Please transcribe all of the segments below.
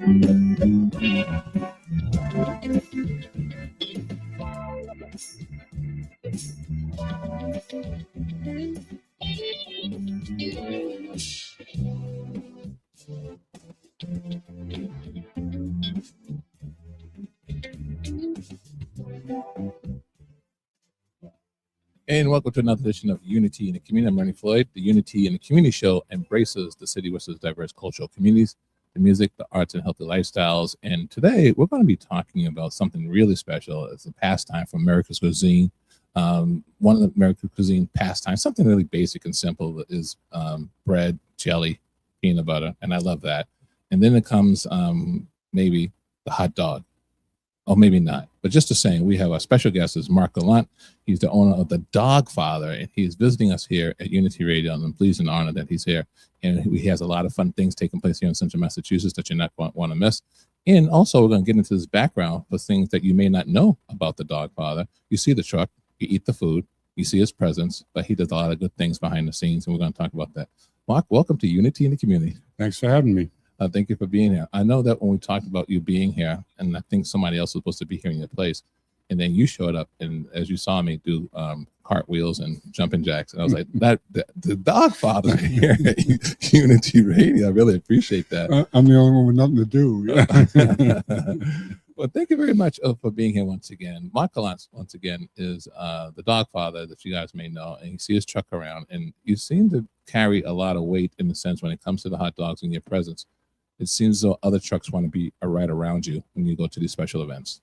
And welcome to another edition of Unity in the Community. I'm Ernie Floyd. The Unity in the Community show embraces the city with its diverse cultural communities, the music, the arts, and healthy lifestyles. And today we're going to be talking about something really special. It's a pastime from America's cuisine. One of the American cuisine pastimes, something really basic and simple, is bread, jelly, peanut butter, and I love that. And then it comes maybe the hot dog. Oh, maybe not. But just to say, we have our special guest is Mark Gallant. He's the owner of The Dogfather, and he's visiting us here at Unity Radio, and I'm pleased and honored that he's here. And he has a lot of fun things taking place here in Central Massachusetts that you're not going to want to miss. And also, we're going to get into his background for things that you may not know about The Dogfather. You see the truck, you eat the food, you see his presence, but he does a lot of good things behind the scenes, and we're going to talk about that. Mark, welcome to Unity in the Community. Thanks for having me. Thank you for being here. I know that when we talked about you being here, and I think somebody else was supposed to be here in your place, and then you showed up, and as you saw me do cartwheels and jumping jacks, and I was like, the Dogfather here at Unity Radio. I really appreciate that. I'm the only one with nothing to do. Well, thank you very much for being here once again. Mark Gallant, once again, is the Dogfather that you guys may know, and you see his truck around, and you seem to carry a lot of weight in the sense when it comes to the hot dogs and your presence. It seems as though other trucks want to be right around you when you go to these special events.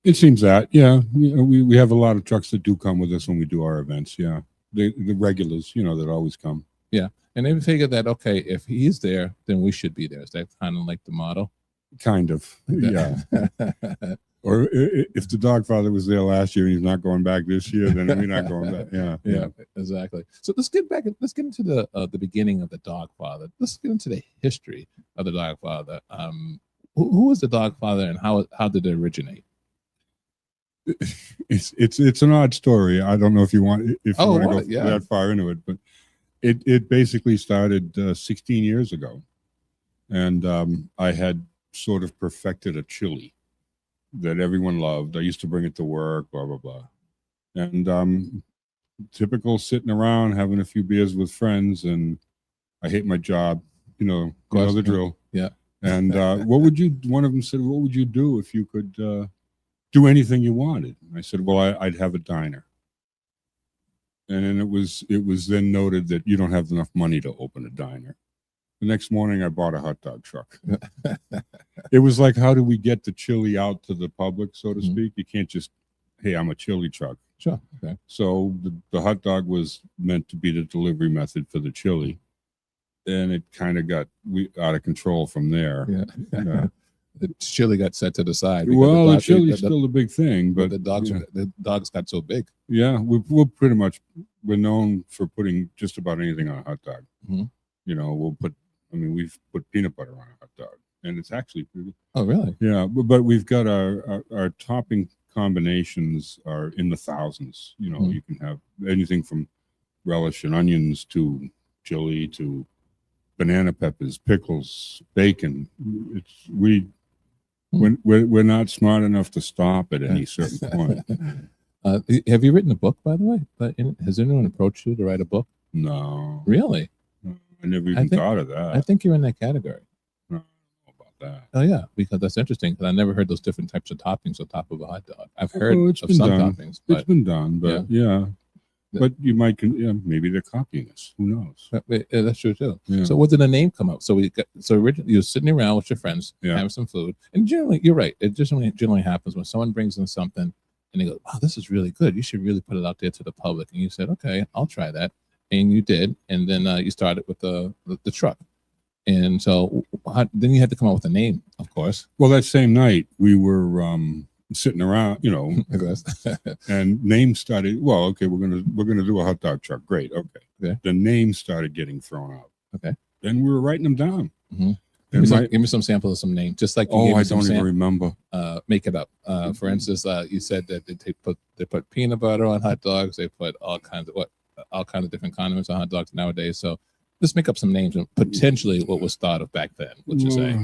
It seems that, yeah. We have a lot of trucks that do come with us when we do our events, yeah. The regulars, that always come. Yeah, and they figure that, okay, if he's there, then we should be there. Is that kind of like the motto? Kind of, yeah. Or if the Dogfather was there last year and he's not going back this year, then we're not going back. Yeah, exactly. So let's get into the beginning of the Dogfather. Let's get into the history of the Dogfather. Who was the Dogfather, and how did it originate? It's an odd story. I don't know if you want to go that far into it, but it basically started 16 years ago, and I had sort of perfected a chili that everyone loved. I used to bring it to work, blah, blah, blah. And typical sitting around, having a few beers with friends, and I hate my job, the drill. Yeah. And one of them said, what would you do if you could do anything you wanted? And I said, well, I'd have a diner. And then it was then noted that you don't have enough money to open a diner. The next morning, I bought a hot dog truck. It was like, how do we get the chili out to the public, so to speak? You can't just, hey, I'm a chili truck. Sure. Okay. So the hot dog was meant to be the delivery method for the chili. And it kind of got out of control from there. Yeah. The chili got set to the side. Well, the chili's still a big thing, but the dogs got so big. Yeah, we're known for putting just about anything on a hot dog. Mm-hmm. We've put peanut butter on a hot dog, and it's actually pretty. Oh, really? Yeah, but we've got our topping combinations are in the thousands. You can have anything from relish and onions to chili to banana peppers, pickles, bacon. We're not smart enough to stop at any certain point. Have you written a book, by the way? Has anyone approached you to write a book? No. Really? I never even thought of that. I think you're in that category. I don't know about that. Oh, yeah, because that's interesting, because I never heard those different types of toppings on top of a hot dog. I've heard of some toppings. It's been done, but yeah. But you might, maybe they're copying us. Who knows? Yeah, that's true too. Yeah. So, what did the name come up? So originally you were sitting around with your friends, having some food, and generally, you're right. It just generally happens when someone brings in something, and they go, "Wow, this is really good. You should really put it out there to the public." And you said, "Okay, I'll try that," and you did, and then you started with the truck, and so then you had to come up with a name, of course. Well, that same night we were sitting around, and names started. Well, okay, we're gonna do a hot dog truck. Great, okay. The names started getting thrown out. Okay. Then we were writing them down. Mm-hmm. Give me some sample of some names, just like I don't even remember. Make it up. For instance, you said that they put peanut butter on hot dogs. They put all kinds of different condiments on hot dogs nowadays. So let's make up some names and potentially what was thought of back then. What you say?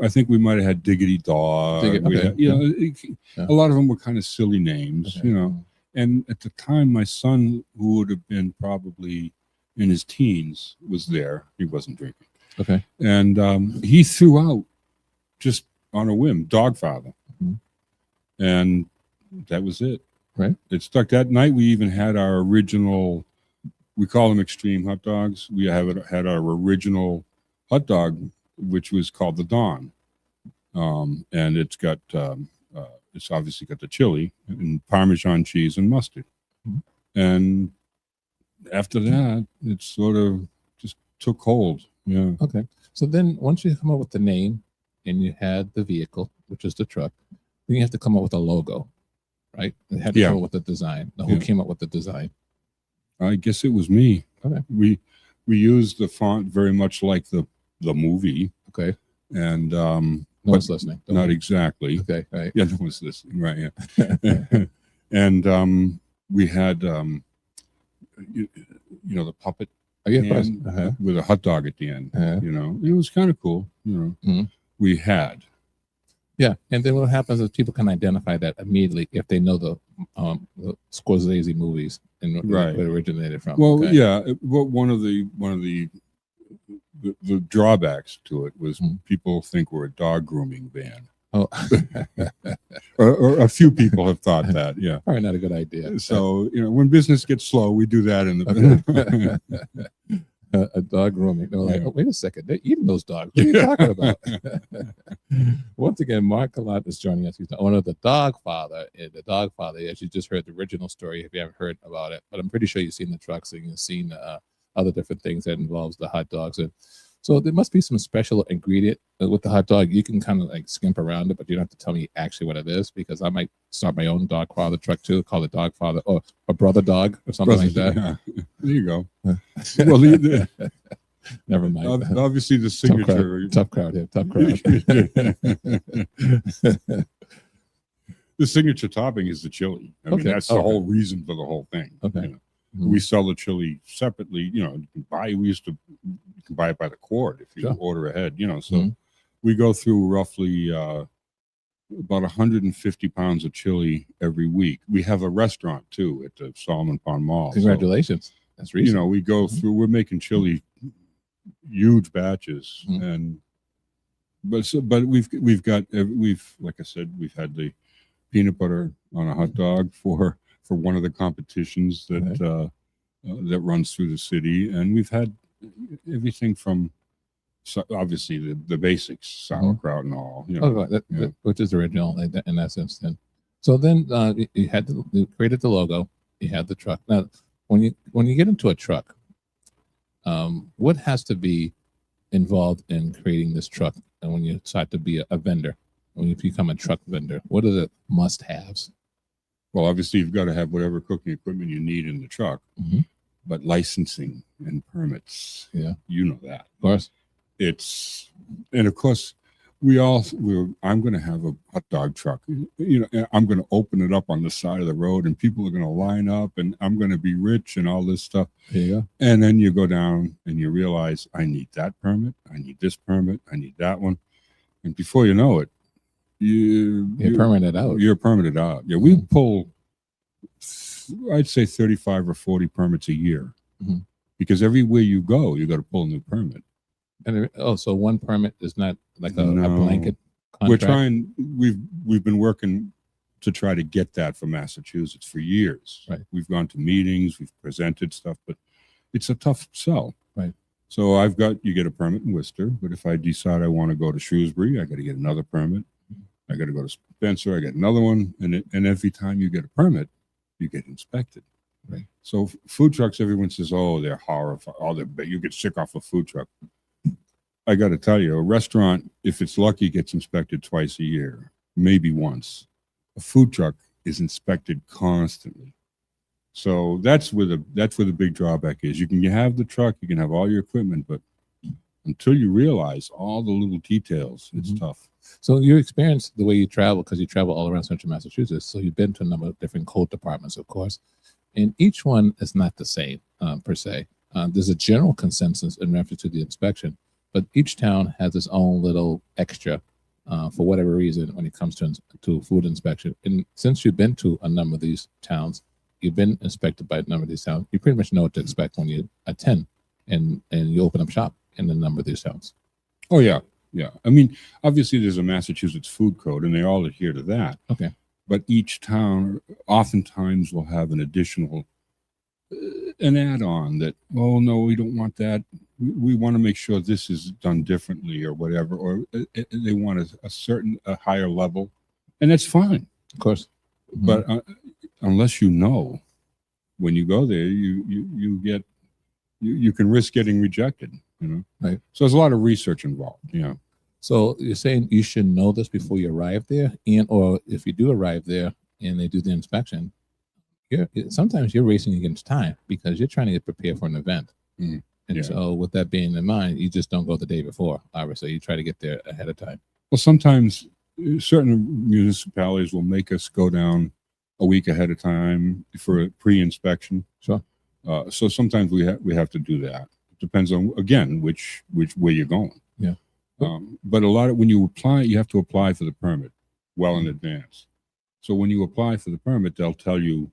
I think we might have had Diggity Dog. Okay. A lot of them were kind of silly names, okay. you know. And at the time, my son, who would have been probably in his teens, was there. He wasn't drinking. Okay. And he threw out, just on a whim, Dogfather. Mm-hmm. And that was it. Right. It stuck. That night, we even had our original, we call them extreme hot dogs. We had our original hot dog, which was called the Dawn. And it's got, it's obviously got the chili and Parmesan cheese and mustard. Mm-hmm. And after that, it sort of just took hold. Yeah. Okay. So then once you come up with the name and you had the vehicle, which is the truck, then you have to come up with a logo, right? You had to come up with the design. Now, who came up with the design? I guess it was me. Okay. We used the font very much like the movie. Okay. And no one's listening. Not exactly. Okay. Right. Yeah, no one's listening. Right. Yeah. And we had you know, the puppet with a hot dog at the end. You know, it was kind of cool. You know, we had. Yeah, and then what happens is people can identify that immediately if they know the Scorsese movies and where it originated from. Well, yeah. Well, one of the drawbacks to it was people think we're a dog grooming van. Oh, or a few people have thought that. Yeah, probably not a good idea. So you know, when business gets slow, we do that in the a dog grooming. They're like, oh, wait a second, they're eating those dogs. What are you talking about? Once again, Mark Gallant is joining us. He's the owner of The Dogfather. The Dogfather, as you just heard the original story, if you haven't heard about it, but I'm pretty sure you've seen the trucks and you've seen other different things that involves the hot dogs. And so there must be some special ingredient with the hot dog. You can kind of like skimp around it, but you don't have to tell me actually what it is, because I might start my own Dogfather truck too, call it Dogfather or a Brother Dog or something like that. Yeah. There you go. Well, never mind. Obviously, the signature. Tough crowd here. Tough crowd. The signature topping is the chili. I mean, that's the whole reason for the whole thing. Okay. You know? We sell the chili separately. You know, you can buy it by the quart if you order ahead. You know, so we go through roughly about 150 pounds of chili every week. We have a restaurant too at the Solomon Pond Mall. Congratulations. So, that's recent. You know, we go through. We're making chili, huge batches, but we've like I said, we've had the peanut butter on a hot dog for one of the competitions that that runs through the city, and we've had everything from obviously the basics, sauerkraut and all. You know, which is original in that sense. Then, so then you created the logo, you had the truck. Now, when you get into a truck, what has to be involved in creating this truck, and when you decide to be a vendor, when you become a truck vendor, what are the must-haves? Well, obviously, you've got to have whatever cooking equipment you need in the truck, but licensing and permits, you know that. Of course. And of course, I'm going to have a hot dog truck. You know, I'm going to open it up on the side of the road, and people are going to line up, and I'm going to be rich and all this stuff. Yeah. And then you go down and you realize, I need that permit, I need this permit, I need that one, and before you know it, you're permitted out. You're permitted out. Yeah, we pull, I'd say 35 or 40 permits a year, because everywhere you go, you got to pull a new permit. And so one permit is not like a blanket contract? We're trying. We've been working to try to get that from Massachusetts for years. Right. We've gone to meetings, we've presented stuff, but it's a tough sell. Right. So you get a permit in Worcester, but if I decide I want to go to Shrewsbury, I got to get another permit. I got to go to Spencer, I get another one, and every time you get a permit, you get inspected. Right. So food trucks, everyone says, "Oh, they're horrified. Oh, you get sick off a food truck." I got to tell you, a restaurant, if it's lucky, gets inspected twice a year, maybe once. A food truck is inspected constantly. So that's where the big drawback is. You can have the truck, you can have all your equipment, but until you realize all the little details, it's tough. So your experience, the way you travel, because you travel all around central Massachusetts, so you've been to a number of different code departments, of course, and each one is not the same per se. There's a general consensus in reference to the inspection, but each town has its own little extra for whatever reason when it comes to food inspection. And since you've been to a number of these towns, you've been inspected by a number of these towns, you pretty much know what to expect when you attend and you open up shop in a number of these towns. Oh, yeah. Yeah. I mean, obviously there's a Massachusetts food code and they all adhere to that. Okay. But each town oftentimes will have an additional, an add-on that, oh, no, we don't want that. We want to make sure this is done differently or whatever, or they want a higher level. And that's fine. Of course. Mm-hmm. But unless you know, when you go there, you can risk getting rejected, you know? Right. So there's a lot of research involved, you know? So you're saying you should know this before you arrive there, or if you do arrive there and they do the inspection, sometimes you're racing against time because you're trying to get prepared for an event. Mm-hmm. And so with that being in mind, you just don't go the day before, obviously. You try to get there ahead of time. Well, sometimes certain municipalities will make us go down a week ahead of time for a pre-inspection. Sure. So sometimes we have to do that. It depends on, again, which way you're going. Yeah. But when you apply, you have to apply for the permit well in advance. So when you apply for the permit, they'll tell you,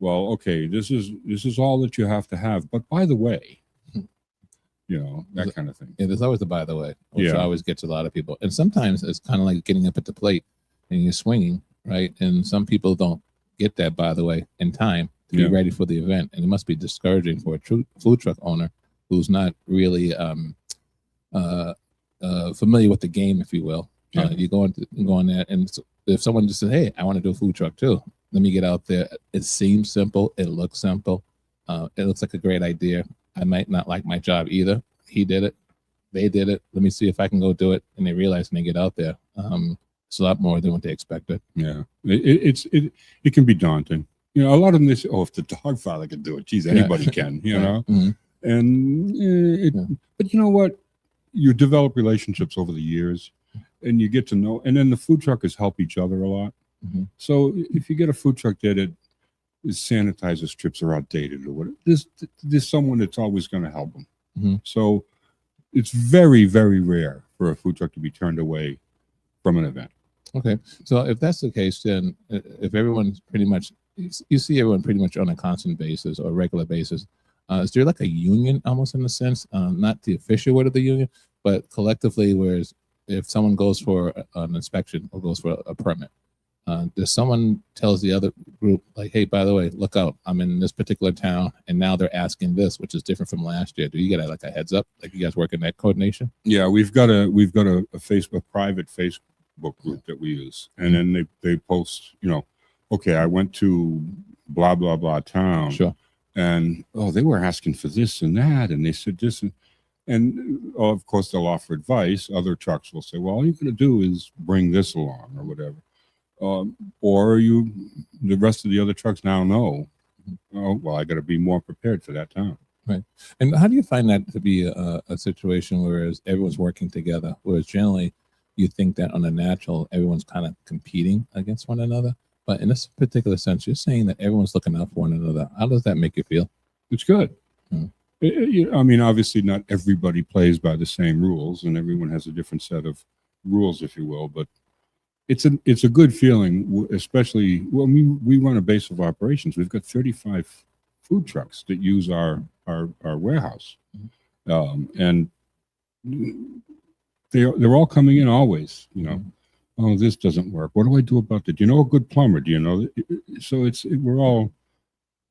well, okay, this is all that you have to have. But by the way, you know, that kind of thing. Yeah, there's always the by the way, which always gets a lot of people. And sometimes it's kind of like getting up at the plate and you're swinging, right? And some people don't get that by the way in time to be ready for the event. And it must be discouraging for a true food truck owner who's not really familiar with the game, if you will. You go in there, and if someone just says, hey, I want to do a food truck too, let me get out there. It seems simple. It looks simple. It looks like a great idea. I might not like my job either. He did it. They did it. Let me see if I can go do it. And they realize when they get out there, it's a lot more than what they expected. Yeah. It can be daunting. You know, a lot of them, they say, oh, if the Dogfather can do it, geez, anybody can, you know? Mm-hmm. And, but you know what? You develop relationships over the years and you get to know, and then the food truckers help each other a lot. Mm-hmm. So if you get a food truck there that his sanitizer strips are outdated or whatever, there's someone that's always going to help them. Mm-hmm. So it's very, very rare for a food truck to be turned away from an event. Okay. So if that's the case, then if everyone's pretty much, you see everyone pretty much on a constant basis or regular basis, is there like a union almost in a sense, not the official word of the union, but collectively, whereas if someone goes for an inspection or goes for a permit, does someone tells the other group like, hey, by the way, look out, I'm in this particular town and now they're asking this, which is different from last year. Do you get like a heads up? Like you guys work in that coordination? Yeah, we've got a private Facebook group that we use. And then they post, you know, okay, I went to blah, blah, blah town. Sure. And, oh, they were asking for this and that. And they said this. And of course, they'll offer advice. Other trucks will say, well, all you're going to do is bring this along or whatever. Or the rest of the other trucks now know, oh, well, I got to be more prepared for that town. Right. And how do you find that to be a situation where everyone's working together, whereas generally you think that on a natural, everyone's kind of competing against one another? But in this particular sense, you're saying that everyone's looking out for one another. How does that make you feel? It's good. I mean, obviously not everybody plays by the same rules and everyone has a different set of rules, if you will, but it's a good feeling, especially when we run a base of operations. We've got 35 food trucks that use our warehouse. And they're all coming in always, you know. Oh, this doesn't work. What do I do about that? Do you know a good plumber? Do you know? So we're all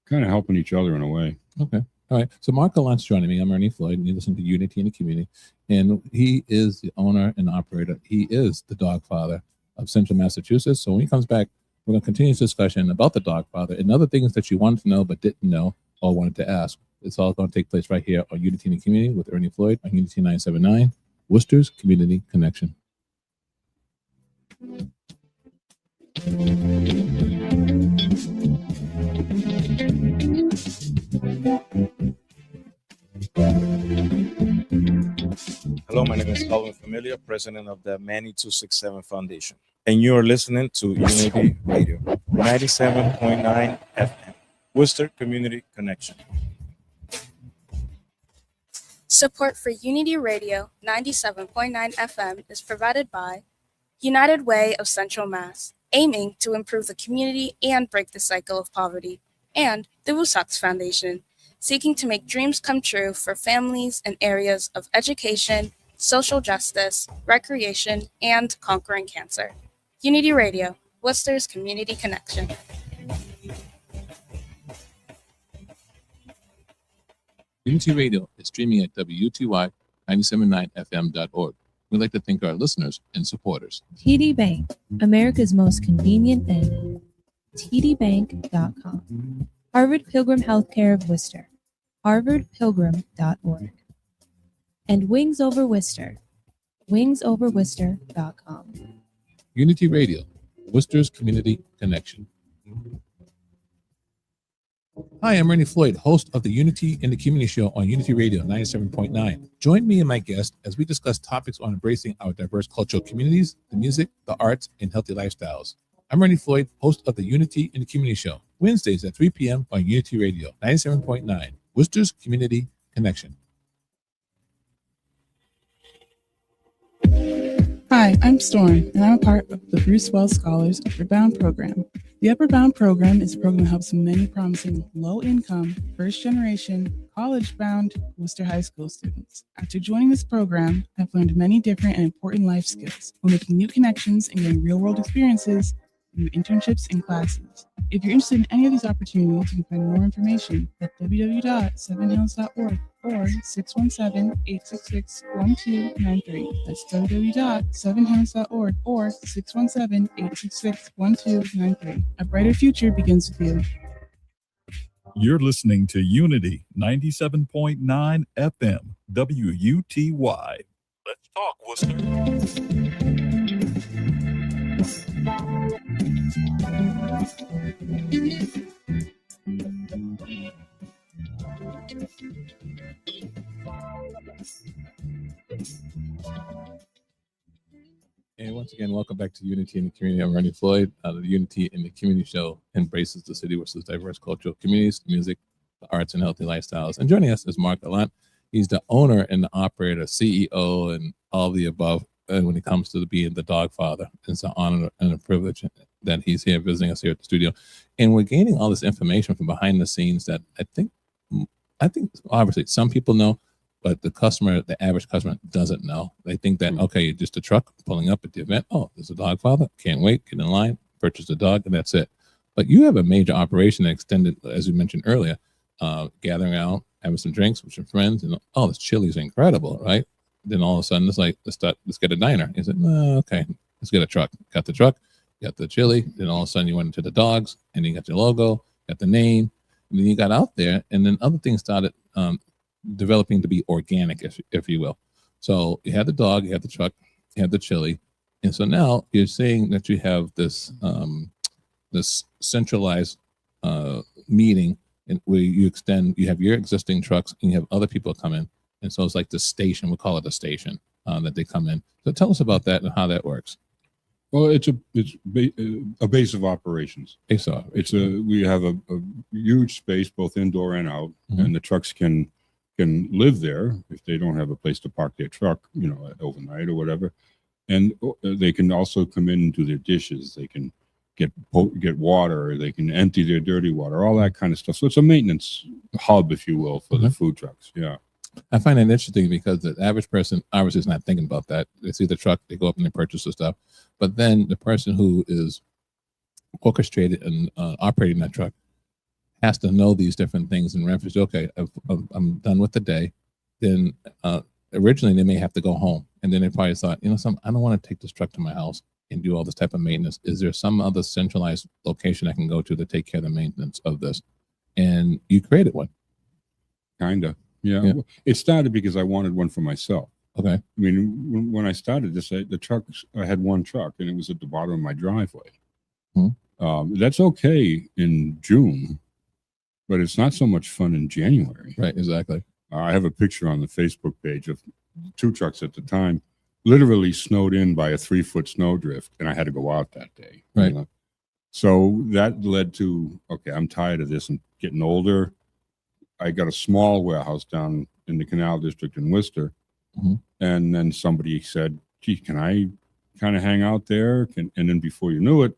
kind of helping each other in a way. Okay. All right. So Mark Gallant's joining me. I'm Ernie Floyd, and you listen to Unity in the Community. And he is the owner and operator. He is the Dogfather of Central Massachusetts. So when he comes back, we're going to continue this discussion about the Dogfather and other things that you wanted to know but didn't know or wanted to ask. It's all going to take place right here on Unity in the Community with Ernie Floyd on Unity 979, Worcester's Community Connection. Hello, my name is Calvin Familia, president of the Manny 267 Foundation, and you are listening to Unity Radio, 97.9 FM, Worcester Community Connection. Support for Unity Radio 97.9 FM is provided by United Way of Central Mass, aiming to improve the community and break the cycle of poverty, and the Woosocks Foundation, seeking to make dreams come true for families in areas of education, social justice, recreation, and conquering cancer. Unity Radio, Worcester's community connection. Unity Radio is streaming at WUTY979fm.org. We'd like to thank our listeners and supporters. TD Bank, America's most convenient bank. TDBank.com. Harvard Pilgrim Healthcare of Worcester. HarvardPilgrim.org. And Wings Over Worcester. WingsOverWorcester.com. Unity Radio, Worcester's community connection. Hi, I'm Ernie Floyd, host of the Unity in the Community Show on Unity Radio 97.9. Join me and my guest as we discuss topics on embracing our diverse cultural communities, the music, the arts, and healthy lifestyles. I'm Ernie Floyd, host of the Unity in the Community Show, Wednesdays at 3 p.m. on Unity Radio 97.9, Worcester's community connection. Hi, I'm Storm, and I'm a part of the Bruce Wells Scholars Upward Bound program. The Upward Bound program is a program that helps many promising low-income, first-generation, college-bound Worcester High School students. After joining this program, I've learned many different and important life skills while making new connections and getting real-world experiences through internships and classes. If you're interested in any of these opportunities, you can find more information at www.sevenhills.org or 617-866-1293. That's www.sevenhills.org or 617-866-1293. A brighter future begins with you. You're listening to Unity 97.9 FM, WUTY. Let's talk, Worcester. And once again, welcome back to Unity in the Community. I'm Ernie Floyd. The Unity in the Community Show embraces the city with its diverse cultural communities, the music, the arts, and healthy lifestyles. And joining us is Mark Gallant. He's the owner and the operator, CEO, and all of the above. And when it comes to being the Dogfather, it's an honor and a privilege that he's here visiting us here at the studio. And we're gaining all this information from behind the scenes that I think obviously some people know, but the average customer doesn't know. They think that, okay, you're just a truck pulling up at the event. Oh, there's a Dogfather. Can't wait. Get in line, purchase the dog, and that's it. But you have a major operation that extended, as we mentioned earlier, gathering out, having some drinks with your friends, and oh, this chili is incredible, right? Then all of a sudden, it's like, let's get a diner. He said, no, okay, let's get a truck. Got the truck, got the chili. Then all of a sudden, you went into the dogs, and you got your logo, got the name, and then you got out there, and then other things started developing to be organic, if you will. So you had the dog, you had the truck, you had the chili, and so now you're saying that you have this this centralized meeting where you have your existing trucks and you have other people come in, and so it's like the station. We'll call it a station that they come in. So tell us about that and how that works. Well, it's a base of operations. We have a huge space both indoor and out, and the trucks can live there if they don't have a place to park their truck, overnight or whatever. And they can also come in and do their dishes. They can get water. They can empty their dirty water, all that kind of stuff. So it's a maintenance hub, if you will, for the food trucks. Yeah. I find it interesting because the average person obviously is not thinking about that. They see the truck, they go up and they purchase the stuff. But then the person who is orchestrated and operating that truck has to know these different things in reference to, okay, I'm done with the day. Then originally they may have to go home. And then they probably thought, I don't want to take this truck to my house and do all this type of maintenance. Is there some other centralized location I can go to take care of the maintenance of this? And you created one. Kind of. Yeah. It started because I wanted one for myself. Okay. I mean, when I started this, I had one truck and it was at the bottom of my driveway. That's okay in June, but it's not so much fun in January. Right, exactly. I have a picture on the Facebook page of two trucks at the time, literally snowed in by a 3-foot snowdrift, and I had to go out that day. Right. So that led to, okay, I'm tired of this and getting older. I got a small warehouse down in the Canal District in Worcester. Mm-hmm. And then somebody said, gee, can I kind of hang out there? And then before you knew it,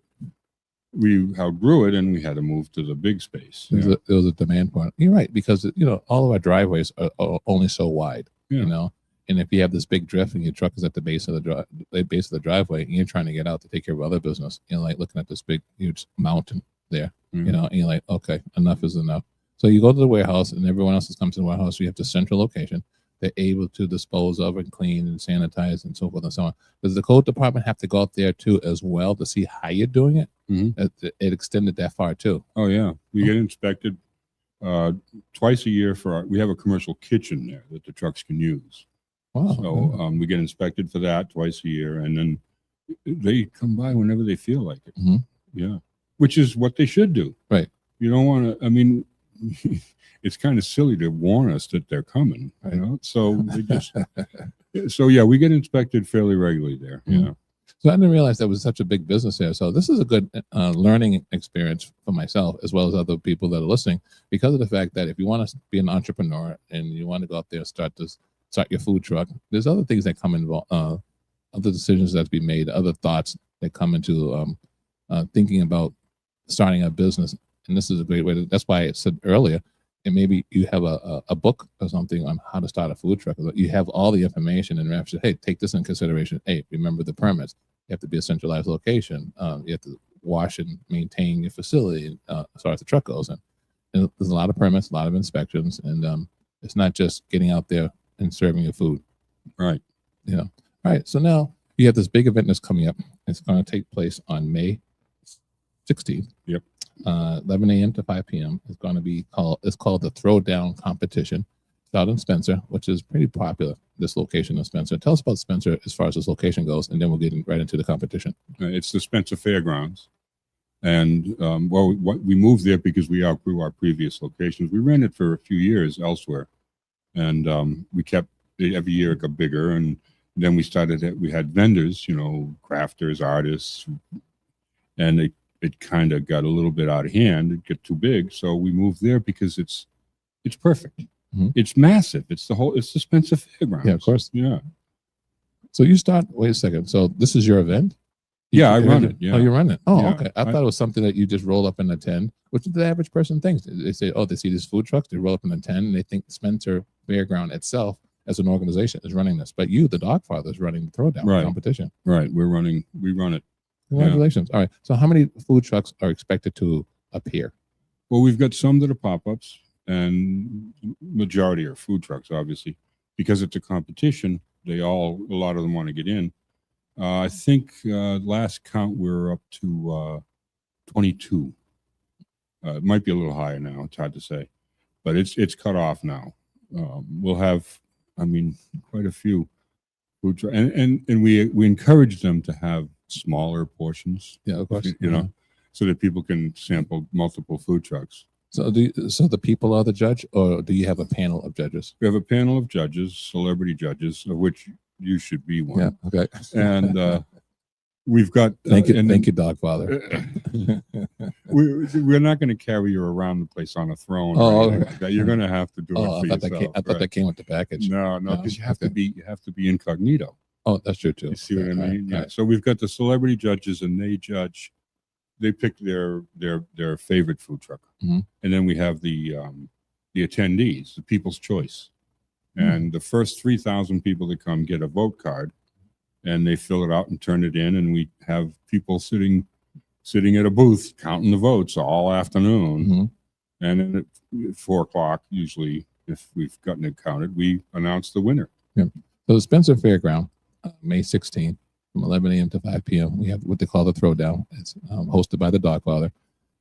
we outgrew it and we had to move to the big space. There was a demand point. You're right, because all of our driveways are only so wide, and if you have this big drift and your truck is at the base of the driveway and you're trying to get out to take care of other business, like looking at this big huge mountain there, Mm-hmm. and you're like, okay, enough is enough. So you go to the warehouse and everyone else has come to the warehouse. So you have the central location. They're able to dispose of and clean and sanitize and so forth and so on. Does the code department have to go out there too as well to see how you're doing it? Mm-hmm. It extended that far too. Oh yeah, we get inspected twice a year we have a commercial kitchen there that the trucks can use. Wow. So we get inspected for that twice a year, and then they come by whenever they feel like it. Mm-hmm. Yeah, which is what they should do. Right. You don't want to. I mean, it's kind of silly to warn us that they're coming. Right. So they just. So yeah, we get inspected fairly regularly there. Mm-hmm. Yeah. So I didn't realize that was such a big business there. So this is a good learning experience for myself as well as other people that are listening, because of the fact that if you want to be an entrepreneur and you want to go out there and start your food truck, there's other things that come involved, other decisions that have to be made, other thoughts that come into thinking about starting a business. And this is a great way to. That's why I said earlier, and maybe you have a book or something on how to start a food truck. You have all the information, and you say, hey, take this in consideration. Hey, remember the permits. You have to be a centralized location. You have to wash and maintain your facility as far as the truck goes. And there's a lot of permits, a lot of inspections, and it's not just getting out there and serving your food. Right. All right. So now you have this big event that's coming up. It's going to take place on May 16th. Yep. 11 a.m. to 5 p.m. It's going to be called the Throwdown Competition. It's out in Spencer, which is pretty popular, this location in Spencer. Tell us about Spencer as far as this location goes, and then we'll get right into the competition. It's the Spencer Fairgrounds. And, we moved there because we outgrew our previous locations. We ran it for a few years elsewhere. And we kept, every year it got bigger. And then we had vendors, crafters, artists. And it kind of got a little bit out of hand. It got too big. So we moved there because it's perfect. Mm-hmm. It's massive. It's the Spencer Fairgrounds. Yeah, of course. Yeah. So wait a second. So this is your event? I run it. Yeah. Oh, you run it. Oh, yeah. Okay. I thought it was something that you just roll up and attend, which the average person thinks. They say, they see these food trucks, they roll up and attend, and they think Spencer Fairground itself as an organization is running this. But you, the Dogfather, is running the Throwdown competition. Right. We run it. Congratulations. Yeah. All right. So how many food trucks are expected to appear? Well, we've got some that are pop-ups, and majority are food trucks, obviously. Because it's a competition, a lot of them want to get in. I think last count we're up to 22. It might be a little higher now. It's hard to say, but it's cut off now. We'll have, quite a few food trucks, and we encourage them to have smaller portions. Yeah, of course. So that people can sample multiple food trucks. So the people are the judge, or do you have a panel of judges? We have a panel of judges, celebrity judges, of which you should be one. Yeah. Okay. And we've got. Thank you, Dogfather. We're not going to carry you around the place on a throne. Okay. You're going to have to do it for yourself. I thought that came with the package. No, because you have to be incognito. Oh, that's true too. You see what I mean? Yeah. Right. So we've got the celebrity judges, and they judge. They pick their favorite food truck, mm-hmm. and then we have the attendees, the people's choice, and the first 3,000 people that come get a vote card, and they fill it out and turn it in, and we have people sitting at a booth counting the votes all afternoon, mm-hmm. and then at 4:00 usually, if we've gotten it counted, we announce the winner. Yeah. So the Spencer Fairground, May 16th. From 11 a.m. to 5 p.m. We have what they call the Throwdown. It's hosted by the Dogfather.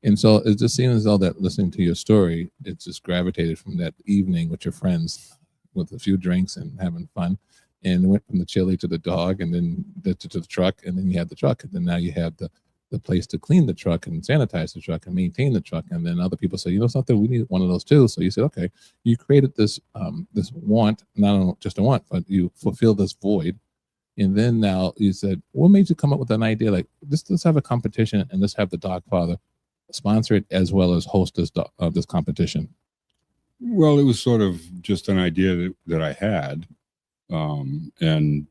And so it just seems as though that listening to your story, it's just gravitated from that evening with your friends with a few drinks and having fun. And went from the chili to the dog, and then to the truck, and then you had the truck. And then now you have the place to clean the truck and sanitize the truck and maintain the truck. And then other people say, something, we need one of those too. So you said, okay, you created this want, not just a want, but you fulfill this void. And then now you said, what made you come up with an idea like let's have a competition and let's have the Dogfather sponsor it as well as host this competition? Well, it was sort of just an idea that I had, and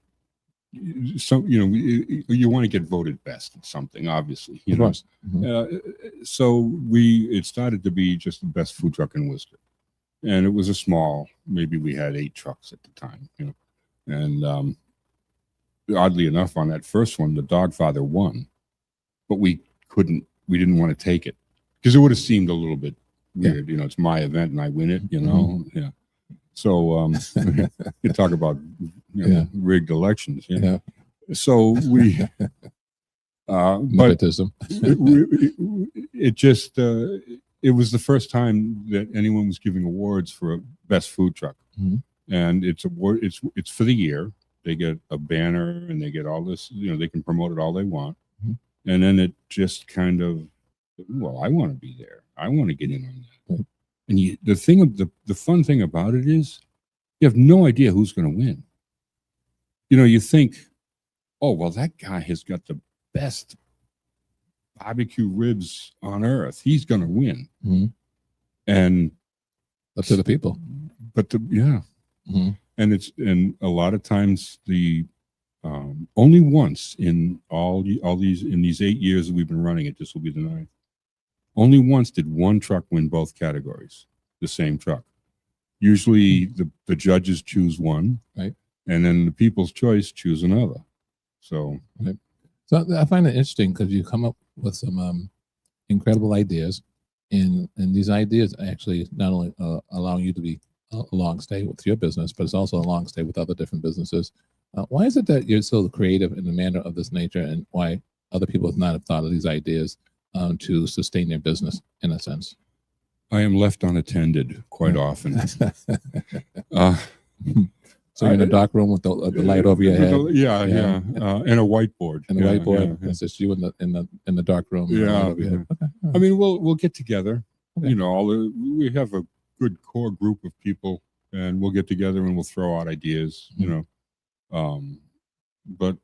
so you want to get voted best at something, obviously, Of course. Mm-hmm. So it started to be just the best food truck in Worcester, and it was a small. Maybe we had 8 trucks at the time, and oddly enough, on that first one, the Dogfather won, but we didn't want to take it because it would have seemed a little bit weird. It's my event and I win it. Mm-hmm. Yeah. So you talk about rigged elections. Yeah. So we, but it just it was the first time that anyone was giving awards for a best food truck, and it's for the year. They get a banner and they get all this. They can promote it all they want, and then it just kind of, well, I want to be there. I want to get in on that. And the fun thing about it is you have no idea who's going to win. You think, oh, well, that guy has got the best barbecue ribs on earth. He's going to win. Mm-hmm. And up to the people. But and a lot of times the only once in these 8 years that we've been running it, this will be the 9th. Only once did one truck win both categories, the same truck. Usually the judges choose one, right, and then the people's choice choose another. So, right. So I find it interesting because you come up with some incredible ideas, and these ideas actually not only allowing you to be a long stay with your business, but it's also a long stay with other different businesses. Why is it that you're so creative in a manner of this nature, and why other people have not have thought of these ideas to sustain their business in a sense? I am left unattended quite often. So you're in a dark room with the light over your head. Yeah. And a whiteboard. And a whiteboard. Yeah. It's just you in the dark room. Yeah. Okay. I mean, we'll get together. Okay. We have a good core group of people, and we'll get together and we'll throw out ideas. But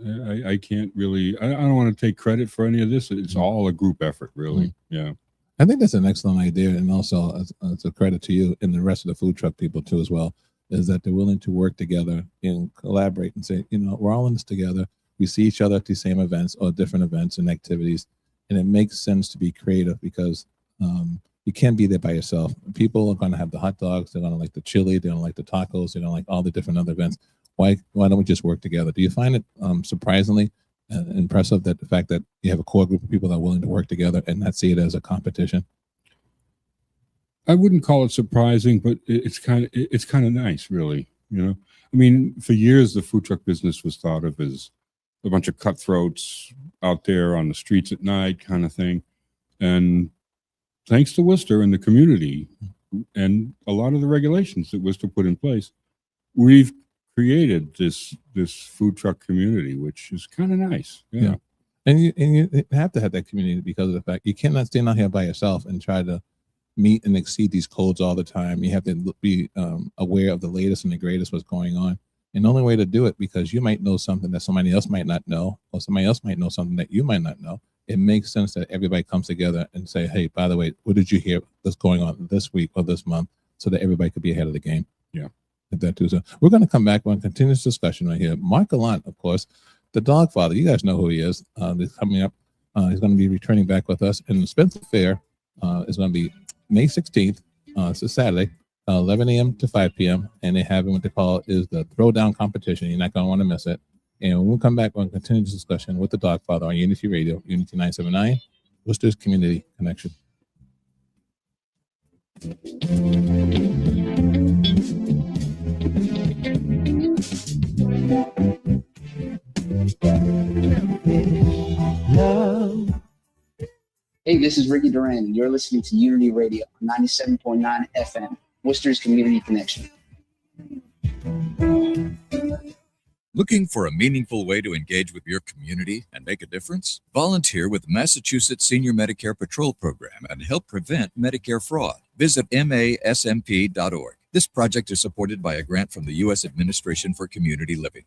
I can't really. I don't want to take credit for any of this. It's all a group effort, really. Yeah. I think that's an excellent idea, and also it's a credit to you and the rest of the food truck people too as well, is that they're willing to work together and collaborate and say, we're all in this together. We see each other at the same events or different events and activities, and it makes sense to be creative because you can't be there by yourself. People are going to have the hot dogs, they're going to like the chili, they're going to like the tacos, they're going to like all the different other events. Why don't we just work together? Do you find it surprisingly impressive that the fact that you have a core group of people that are willing to work together and not see it as a competition? I wouldn't call it surprising, but it's kind of nice, really. I mean, for years the food truck business was thought of as a bunch of cutthroats out there on the streets at night, kind of thing. And thanks to Worcester and the community and a lot of the regulations that Worcester put in place, we've created this food truck community, which is kind of nice. Yeah. And you have to have that community because of the fact you cannot stand out here by yourself and try to meet and exceed these codes all the time. You have to be aware of the latest and the greatest what's going on. And the only way to do it, because you might know something that somebody else might not know, or somebody else might know something that you might not know. It makes sense that everybody comes together and say, hey, by the way, what did you hear that's going on this week or this month, so that everybody could be ahead of the game. Yeah. That too. So we're going to come back on continuous discussion right here. Mark Gallant, of course, the Dogfather. You guys know who he is. He's coming up. He's going to be returning back with us. And the Spencer Fair is going to be May 16th. It's a Saturday, 11 a.m. to 5 p.m. And they have what they call is the throwdown competition. You're not going to want to miss it. And when we come back on continuous discussion with the Dogfather on Unity Radio, Unity 979, Worcester's Community Connection. Hey, this is Ricky Duran, and you're listening to Unity Radio 97.9 FM, Worcester's Community Connection. Looking for a meaningful way to engage with your community and make a difference? Volunteer with the Massachusetts Senior Medicare Patrol Program and help prevent Medicare fraud. Visit masmp.org. This project is supported by a grant from the U.S. Administration for Community Living.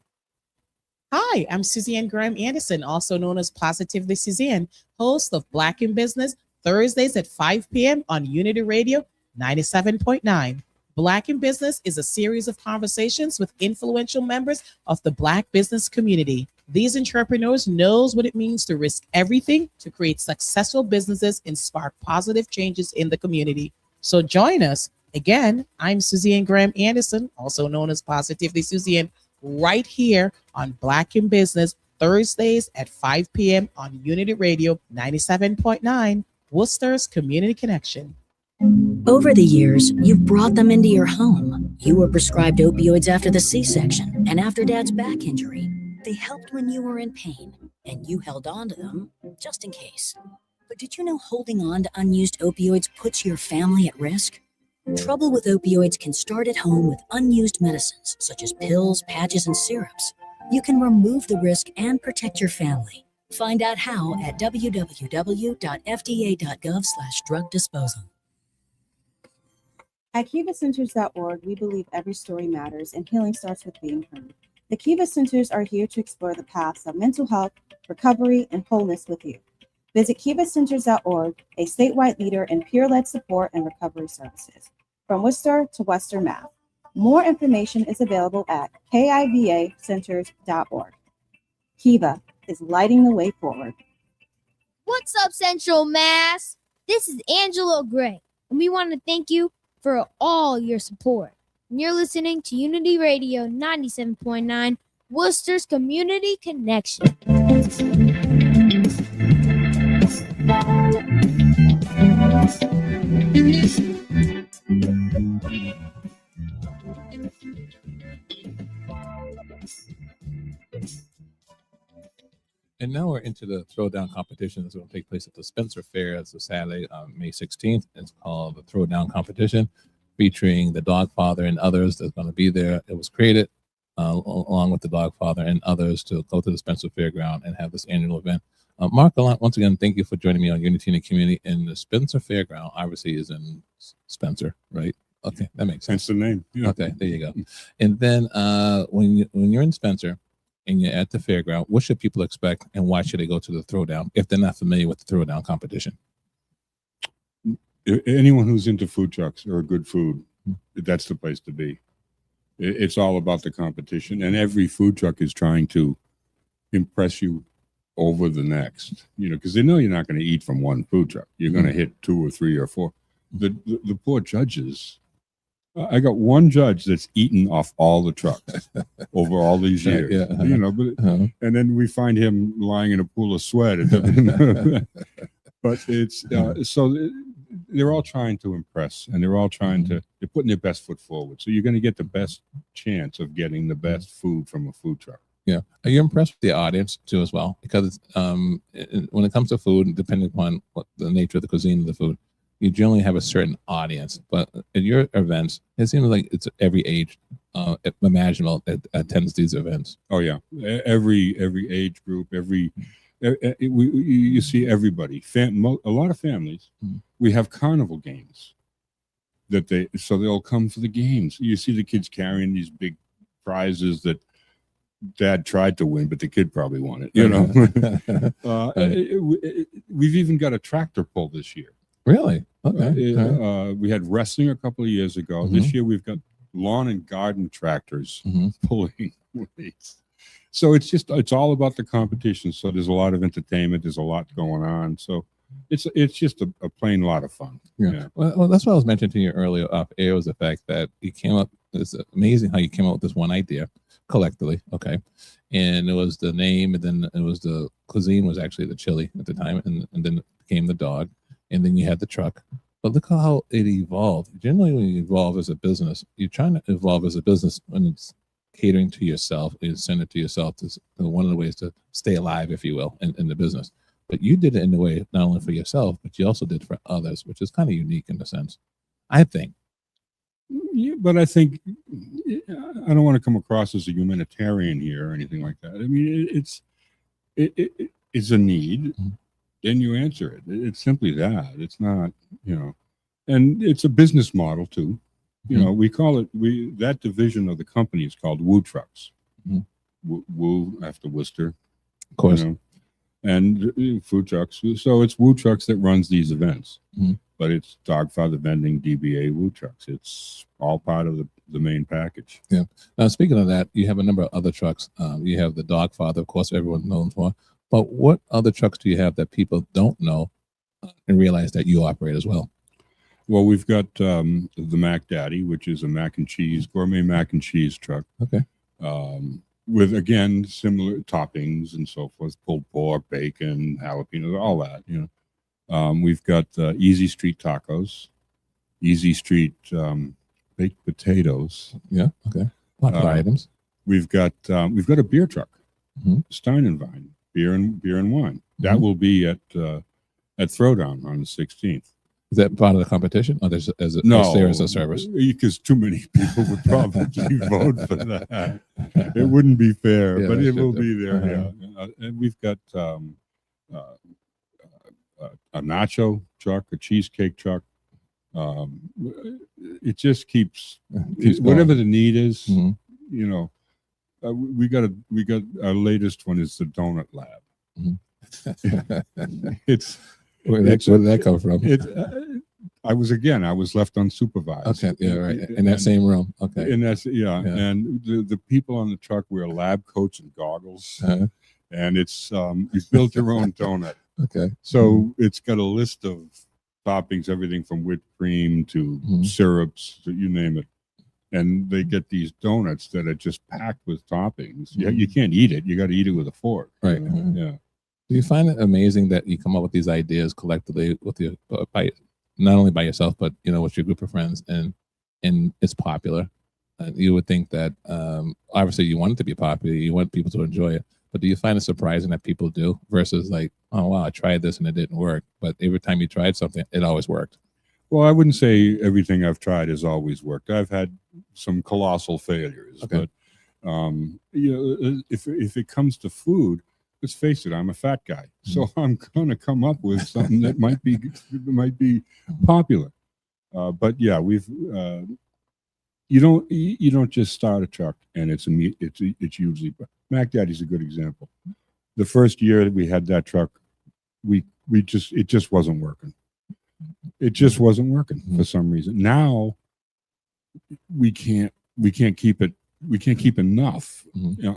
Hi, I'm Suzanne Graham Anderson, also known as Positively Suzanne, host of Black in Business, Thursdays at 5 p.m. on Unity Radio 97.9. Black in Business is a series of conversations with influential members of the Black business community. These entrepreneurs knows what it means to risk everything to create successful businesses and spark positive changes in the community. So join us. Again, I'm Suzanne Graham Anderson, also known as Positively Suzanne, right here on Black in Business, Thursdays at 5 p.m. on Unity Radio 97.9, Worcester's Community Connection. Over the years, you've brought them into your home. You were prescribed opioids after the C-section and after Dad's back injury. They helped when you were in pain, and you held on to them just in case. But did you know holding on to unused opioids puts your family at risk? Trouble with opioids can start at home with unused medicines, such as pills, patches, and syrups. You can remove the risk and protect your family. Find out how at www.fda.gov/drug disposal. At KivaCenters.org, we believe every story matters and healing starts with being heard. The Kiva Centers are here to explore the paths of mental health, recovery, and wholeness with you. Visit KivaCenters.org, a statewide leader in peer-led support and recovery services, from Worcester to Western Mass. More information is available at KIVACenters.org. Kiva is lighting the way forward. What's up, Central Mass? This is Angelo Gray, and we want to thank you for all your support. And you're listening to Unity Radio 97.9, Worcester's Community Connection. And now we're into the throwdown competition that's going to take place at the Spencer Fair. It's a Saturday, May 16th. It's called the Throwdown Competition, featuring the Dogfather and others that's going to be there. It was created along with the Dogfather and others to go to the Spencer Fairground and have this annual event. Mark, Gallant, once again, thank you for joining me on Unity in the Community. And the Spencer Fairground obviously is in Spencer, right? Okay, that makes sense. That's the name. Yeah. Okay, there you go. And then when you're in Spencer and you're at the fairground, what should people expect and why should they go to the throwdown if they're not familiar with the throwdown competition? Anyone who's into food trucks or good food, that's the place to be. It's all about the competition, and every food truck is trying to impress you over the next, because they know you're not going to eat from one food truck. You're going to hit 2 or 3 or 4. The poor judges. I got one judge that's eaten off all the trucks over all these years, and then we find him lying in a pool of sweat. But it's so they're all trying to impress, and they're all trying they're putting their best foot forward. So you're going to get the best chance of getting the best food from a food truck. Yeah. Are you impressed with the audience too as well? Because when it comes to food, depending upon what the nature of the cuisine of the food, you generally have a certain audience, but at your events, it seems like it's every age imaginable that attends these events. Oh yeah, every age group, you see everybody. A lot of families. We have carnival games so they'll come for the games. You see the kids carrying these big prizes that Dad tried to win, but the kid probably won it. We've even got a tractor pull this year. Really? Okay. We had wrestling a couple of years ago. This year we've got lawn and garden tractors pulling weights. So it's all about the competition. So there's a lot of entertainment. There's a lot going on. So it's just a plain lot of fun. Yeah. Well, that's what I was mentioning to you earlier off air, was the fact that you came up. It's amazing how you came up with this one idea collectively. Okay. And it was the name, and then it was the cuisine was actually the chili at the time, and then it became the dog. And then you had the truck. But look how it evolved. Generally, when you evolve as a business, you're trying to evolve as a business when it's catering to yourself, and send it to yourself. Is one of the ways to stay alive, if you will, in the business. But you did it in a way not only for yourself, but you also did for others, which is kind of unique in a sense, I think. Yeah, but I think I don't want to come across as a humanitarian here or anything like that. I mean, it's a need. Then you answer it. It's simply that. It's not, and it's a business model too. We call it, that division of the company is called Woo Trucks. Woo after Worcester. Of course. And food trucks. So it's Woo Trucks that runs these events. but it's Dogfather vending, DBA, Woo trucks. It's all part of the main package. Yeah. Now, speaking of that, you have a number of other trucks. You have the Dogfather, of course, everyone knows for. But what other trucks do you have that people don't know and realize that you operate as well? Well, we've got the Mac Daddy, which is a mac and cheese, gourmet mac and cheese truck. Okay. With, again, similar toppings and so forth, pulled pork, bacon, jalapenos, all that, you know. We've got Easy Street tacos, Easy Street baked potatoes. Yeah, okay. Popular items. We've got a beer truck, Stein and Vine, beer and wine. That will be at Throwdown on the 16th. Is that part of the competition, or there's as a service? Because too many people would probably vote for that. It wouldn't be fair, but it will be there. Yeah, and we've got a nacho truck, a cheesecake truck. It just keeps whatever the need is. You know, we got our latest one is the donut lab. Where did that come from? I was left unsupervised. Okay, yeah, right. In that same room. Okay. And and the people on the truck wear lab coats and goggles, and it's you built your own donut. Okay. So it's got a list of toppings, everything from whipped cream to syrups, you name it. And they get these donuts that are just packed with toppings. Yeah, you can't eat it. You got to eat it with a fork. Right. Yeah. Do you find it amazing that you come up with these ideas collectively with your not only by yourself, but with your group of friends, and it's popular? You would think that obviously you want it to be popular, you want people to enjoy it, but do you find it surprising that people do versus like, oh wow, I tried this and it didn't work, but every time you tried something, it always worked? Well, I wouldn't say everything I've tried has always worked. I've had some colossal failures, but if it comes to food, let's face it, I'm a fat guy, so I'm gonna come up with something that might be popular. But yeah, we've you don't just start a truck and it's usually Mac Daddy's a good example. The first year that we had that truck, it just wasn't working. It just wasn't working for some reason. Now we can't keep it. We can't keep enough.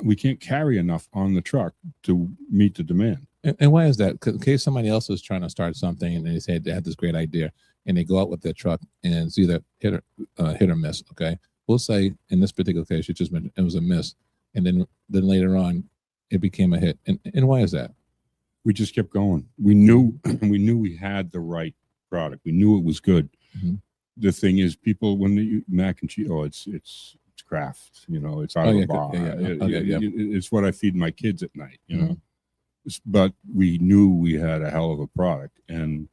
We can't carry enough on the truck to meet the demand. And why is that? In case somebody else is trying to start something and they say they have this great idea and they go out with their truck and it's either hit or miss. Okay, we'll say in this particular case, you just mentioned it was a miss, and then later on, it became a hit. And why is that? We just kept going. We knew we had the right product. We knew it was good. The thing is, people when they mac and cheese, it's craft, it's out of a bar. It's what I feed my kids at night, But we knew we had a hell of a product, and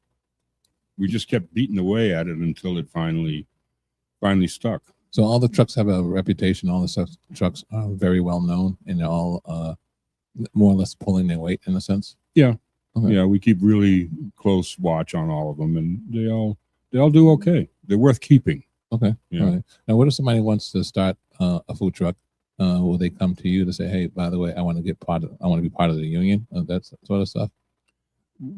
we just kept beating away at it until it finally stuck. So all the trucks have a reputation. All the trucks are very well known, and they're all more or less pulling their weight in a sense. Yeah, yeah. We keep really close watch on all of them, and they all do okay. They're worth keeping. Okay. Yeah. All right. Now, what if somebody wants to start a food truck? Will they come to you to say, "Hey, by the way, I want to be part of the union"? That sort of stuff.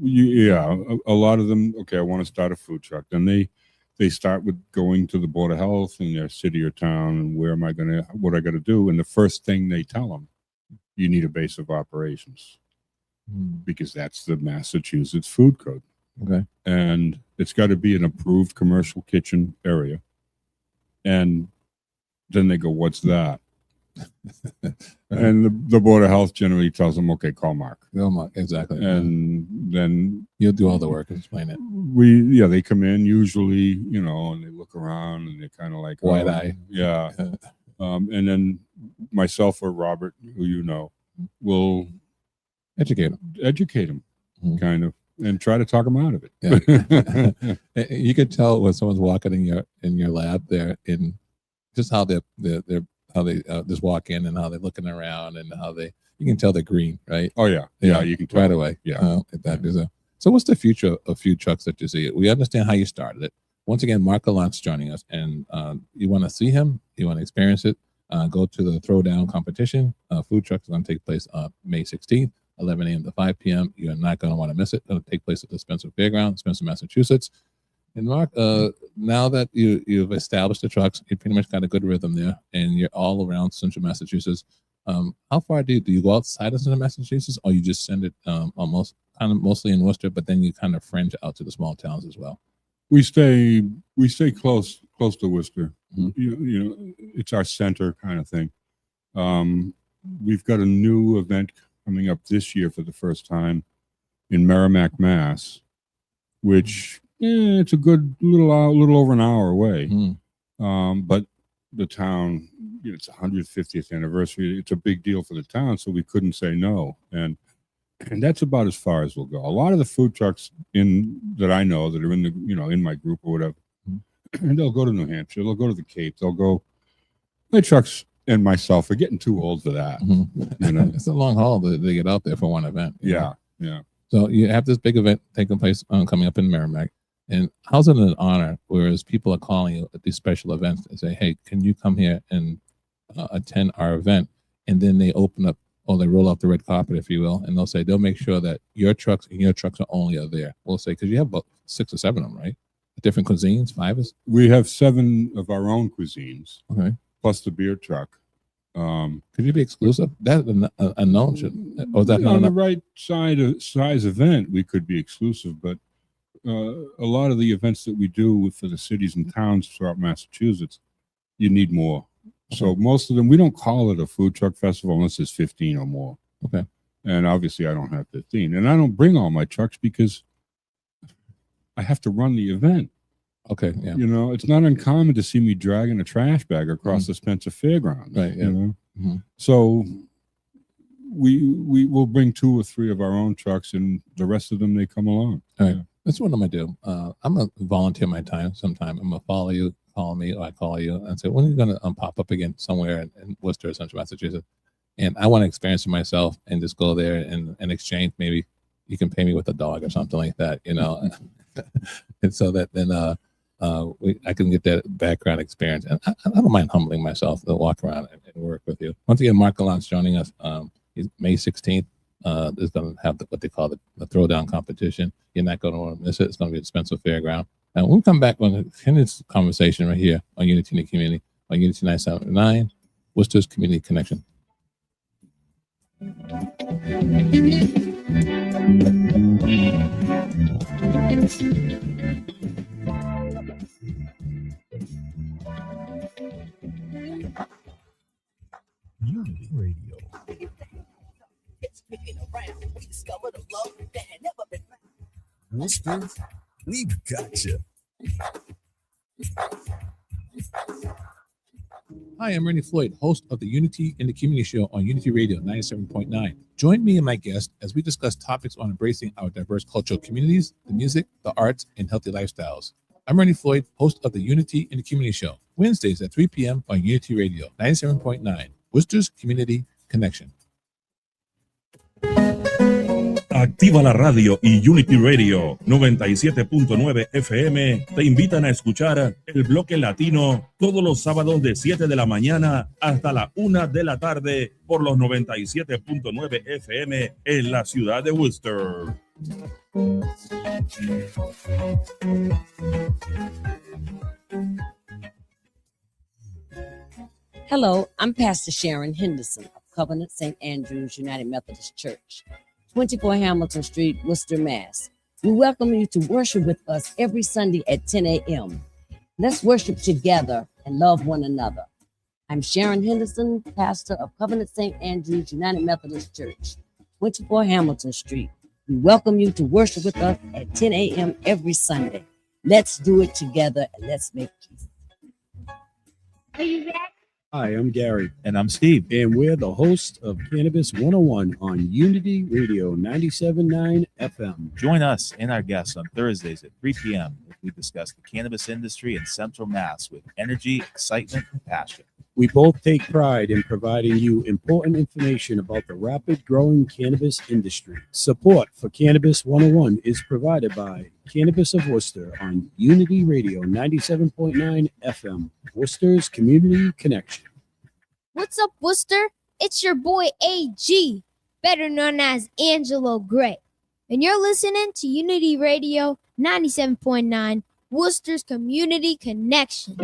Yeah, a lot of them. Okay, I want to start a food truck. Then they start with going to the Board of Health in their city or town, and what I got to do. And the first thing they tell them, you need a base of operations, because that's the Massachusetts food code. Okay, and it's got to be an approved commercial kitchen area. And then they go, what's that? And the Board of Health generally tells them, okay, call Mark. Exactly. And then you'll do all the work and explain it. They come in usually, and they look around and they're kind of like wide eye. Yeah. And then myself or Robert, who will educate them, kind of, and try to talk them out of it. Yeah. You could tell when someone's walking in your lab there, in just how they just walk in and how they're looking around and you can tell they're green, right? Oh yeah, you can tell right away. Yeah, So what's the future of food trucks that you see? We understand how you started it. Once again, Mark Gallant's joining us, and you want to see him, you want to experience it. Go to the Throwdown competition. Food trucks is going to take place May 16th. 11 a.m. to 5 p.m. You're not going to want to miss it. It'll take place at the Spencer Fairground, Spencer, Massachusetts. And Mark, now that you've established the trucks, you pretty much got a good rhythm there, and you're all around Central Massachusetts. How far do you go outside of Central Massachusetts, or you just send it mostly in Worcester, but then you kind of fringe out to the small towns as well? We stay close to Worcester. Mm-hmm. It's our center kind of thing. We've got a new event coming up this year for the first time in Merrimack, Mass, which it's a good little over an hour away. But the town, it's 150th anniversary. It's a big deal for the town, so we couldn't say no. And that's about as far as we'll go. A lot of the food trucks that I know that are in the in my group or whatever, and they'll go to New Hampshire, they'll go to the Cape, they'll go. My trucks and myself are getting too old for that. It's a long haul to get out there for one event. Yeah. So you have this big event taking place coming up in Merrimack. And how's it an honor? Whereas people are calling you at these special events and say, "Hey, can you come here and attend our event?" And then they open up, or they roll out the red carpet, if you will, and they'll make sure that your trucks and your trucks are there. We'll say, because you have about 6 or 7 of them, right? Different cuisines, 5 is? We have 7 of our own cuisines, okay, plus the beer truck. Could you be exclusive? That a known should, or is that not on the enough? right size event? We could be exclusive, but a lot of the events that we do for the cities and towns throughout Massachusetts, you need more. So most of them, we don't call it a food truck festival unless there's 15 or more. Okay. And obviously I don't have 15. And I don't bring all my trucks because I have to run the event. Okay, yeah. It's not uncommon to see me dragging a trash bag across the Spencer Fairgrounds. Right, yeah. So we will bring 2 or 3 of our own trucks, and the rest of them, they come along. All right. That's what I'm gonna do. I'm gonna volunteer my time sometime. I'm gonna follow you, call me, or I call you and say, when are you gonna pop up again somewhere in Worcester, Central Massachusetts? And I want to experience it myself and just go there and exchange. Maybe you can pay me with a dog or something like that, and so that then I can get that background experience. And I don't mind humbling myself to walk around and work with you. Once again, Mark Gallant's joining us. He's May 16th. Is going to have what they call the throwdown competition. You're not going to want to miss it. It's going to be at Spencer Fairground. And we'll come back on this conversation right here on Unity in the Community on Unity 979, Worcester's Community Connection. Unity Radio. Worcester, we've got you. Hi, I'm Ernie Floyd, host of the Unity in the Community Show on Unity Radio 97.9. Join me and my guests as we discuss topics on embracing our diverse cultural communities, the music, the arts, and healthy lifestyles. I'm Ernie Floyd, host of the Unity in the Community Show, Wednesdays at 3 p.m. on Unity Radio 97.9, Worcester's Community Connection. Activa la radio y Unity Radio 97.9 FM te invitan a escuchar el bloque latino todos los sábados de 7 de la mañana hasta la 1 de la tarde por los 97.9 FM en la ciudad de Worcester. Hello, I'm Pastor Sharon Henderson of Covenant St. Andrew's United Methodist Church, 24 Hamilton Street, Worcester, Mass. We welcome you to worship with us every Sunday at 10 a.m. Let's worship together and love one another. I'm Sharon Henderson, pastor of Covenant St. Andrew's United Methodist Church, 24 Hamilton Street. We welcome you to worship with us at 10 a.m. every Sunday. Let's do it together and let's make peace. Are you back? Hi, I'm Gary. And I'm Steve. And we're the hosts of Cannabis 101 on Unity Radio 97.9 FM. Join us and our guests on Thursdays at 3 p.m. as we discuss the cannabis industry in Central Mass with energy, excitement, and passion. We both take pride in providing you important information about the rapid growing cannabis industry. Support for Cannabis 101 is provided by Cannabis of Worcester on Unity Radio 97.9 FM, Worcester's Community Connection. What's up, Worcester? It's your boy AG, better known as Angelo Gray. And you're listening to Unity Radio 97.9, Worcester's Community Connection.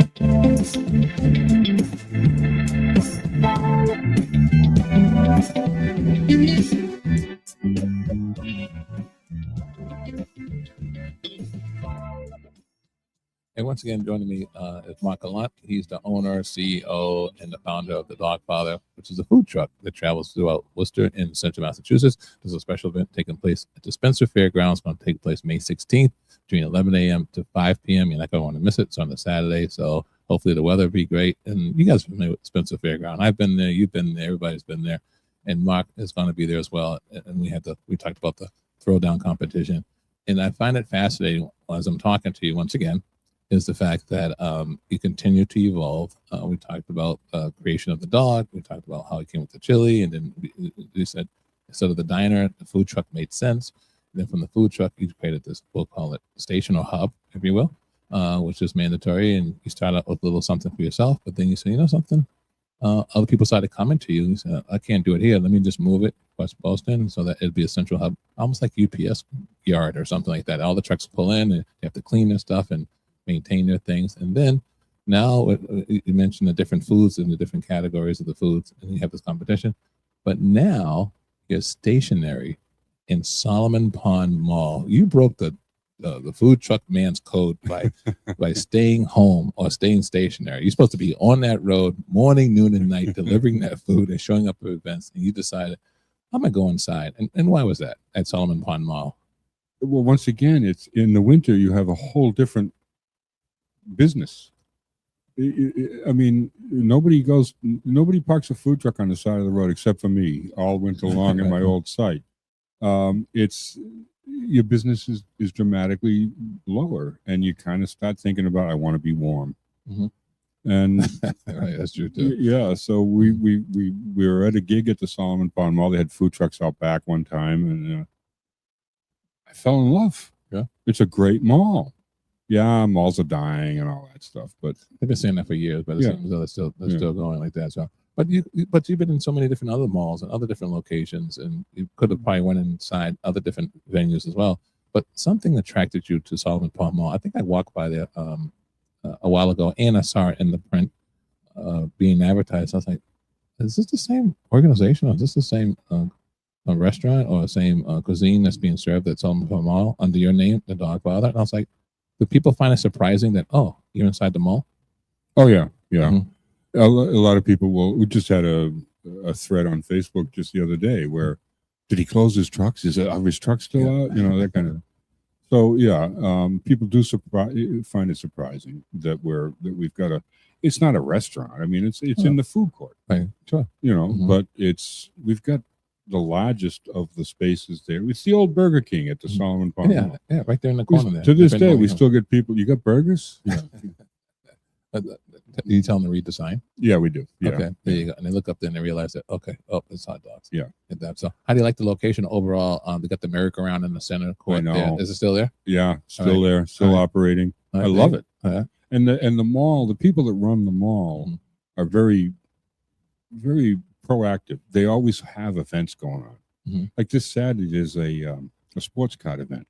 And once again, joining me is Mark Gallant. He's the owner, CEO, and the founder of The Dogfather, which is a food truck that travels throughout Worcester in central Massachusetts. There's a special event taking place at the Spencer Fairgrounds. It's going to take place May 16th between 11 a.m. to 5 p.m. You're not going to want to miss it. It's on a Saturday, so hopefully the weather will be great. And you guys are familiar with Spencer Fairground. I've been there. You've been there. Everybody's been there. And Mark is going to be there as well. And we talked about the throwdown competition. And I find it fascinating as I'm talking to you once again, is the fact that you continue to evolve. We talked about creation of the dog. We talked about how it came with the chili. And then we said, instead of the diner, the food truck made sense. And then from the food truck, you created this, we'll call it station or hub, if you will, which is mandatory. And you start out with a little something for yourself, but then you say, you know something? Other people started coming to you and said, I can't do it here. Let me just move it West Boston so that it'd be a central hub, almost like UPS yard or something like that. All the trucks pull in and you have to clean their stuff and maintain their things. And then now you mentioned the different foods and the different categories of the foods, and you have this competition. But now you're stationary in Solomon Pond Mall. You broke the food truck man's code by staying home or staying stationary. You're supposed to be on that road morning, noon, and night delivering that food and showing up at events. And you decided, I'm going to go inside. And why was that at Solomon Pond Mall? Well, once again, it's in the winter, you have a whole different business. I mean, nobody parks a food truck on the side of the road except for me all winter long in my old site. It's your business is dramatically lower, and you kind of start thinking about, I want to be warm. Mm-hmm. And right, that's true too. Yeah, so we were at a gig at the Solomon Pond Mall. They had food trucks out back one time, and I fell in love. Yeah, it's a great mall. Yeah, malls are dying and all that stuff, but they've been saying that for years. But it seems they're still going like that. So, but you've been in so many different other malls and other different locations, and you could have probably went inside other different venues as well. But something attracted you to Solomon Pond Mall. I think I walked by there a while ago, and I saw it in the print being advertised. I was like, "Is this the same organization, or is this the same a restaurant or the same cuisine that's being served at Solomon Pond Mall under your name, The Dogfather?" And I was like, do people find it surprising that, oh, you're inside the mall? Oh, yeah. Mm-hmm. A lot of people will. We just had a thread on Facebook just the other day where, did he close his trucks? Are his trucks still out? You know, that kind of. So yeah, people do find it surprising that we've got it's not a restaurant. I mean, it's in the food court, right? Sure. You know, Mm-hmm. but we've got the largest of the spaces there. It's the old Burger King at the Solomon Pond Mall. Yeah, right there in the corner there. To this day, we still get people. You got burgers? Yeah. You tell them to read the sign? Yeah, we do. Yeah. Okay, there you go. And they look up there and they realize that, okay, it's hot dogs. Yeah. Get that. So how do you like the location overall? They got the merry-go-round in the center court there. Is it still there? Yeah, still there, still operating. I love it. Yeah. And the mall, the people that run the mall are very, very proactive. They always have events going on. Mm-hmm. Like this Saturday, there's a sports card event.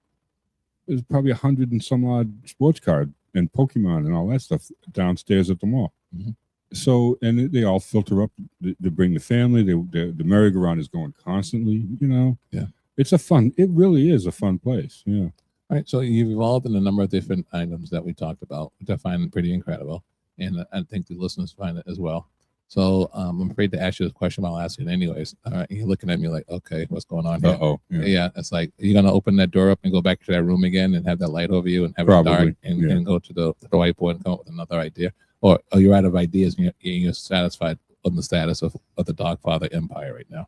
There's probably 100 and some odd sports card and Pokemon and all that stuff downstairs at the mall. Mm-hmm. So, and they all filter up. They bring the family. The merry-go-round is going constantly. You know. Yeah. It really is a fun place. Yeah. All right. So you've evolved in a number of different items that we talked about, which I find pretty incredible, and I think the listeners find it as well. So I'm afraid to ask you this question, but I'll ask it anyways. All right, you're looking at me like, okay, what's going on here? Uh-oh. Yeah, it's like, you're going to open that door up and go back to that room again and have that light over you and have it dark and go to the whiteboard and come up with another idea? Or you're out of ideas and you're satisfied on the status of the Dogfather empire right now?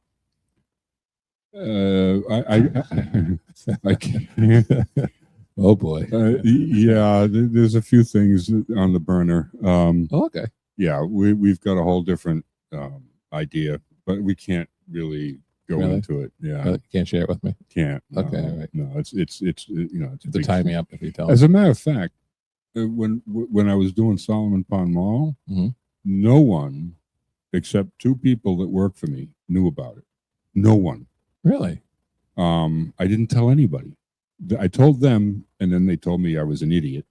I can't. Oh, boy. Yeah, there's a few things on the burner. Okay. Yeah, we've got a whole different idea, but we can't really go into it. Yeah, you can't share it with me. Can't. No, okay, all right. No, it's you know, it's to tie me up if you tell As me. a matter of fact, when I was doing Solomon Pond Mall, mm-hmm. no one except two people that work for me knew about it. No one. Really? I didn't tell anybody. I told them, and then they told me I was an idiot.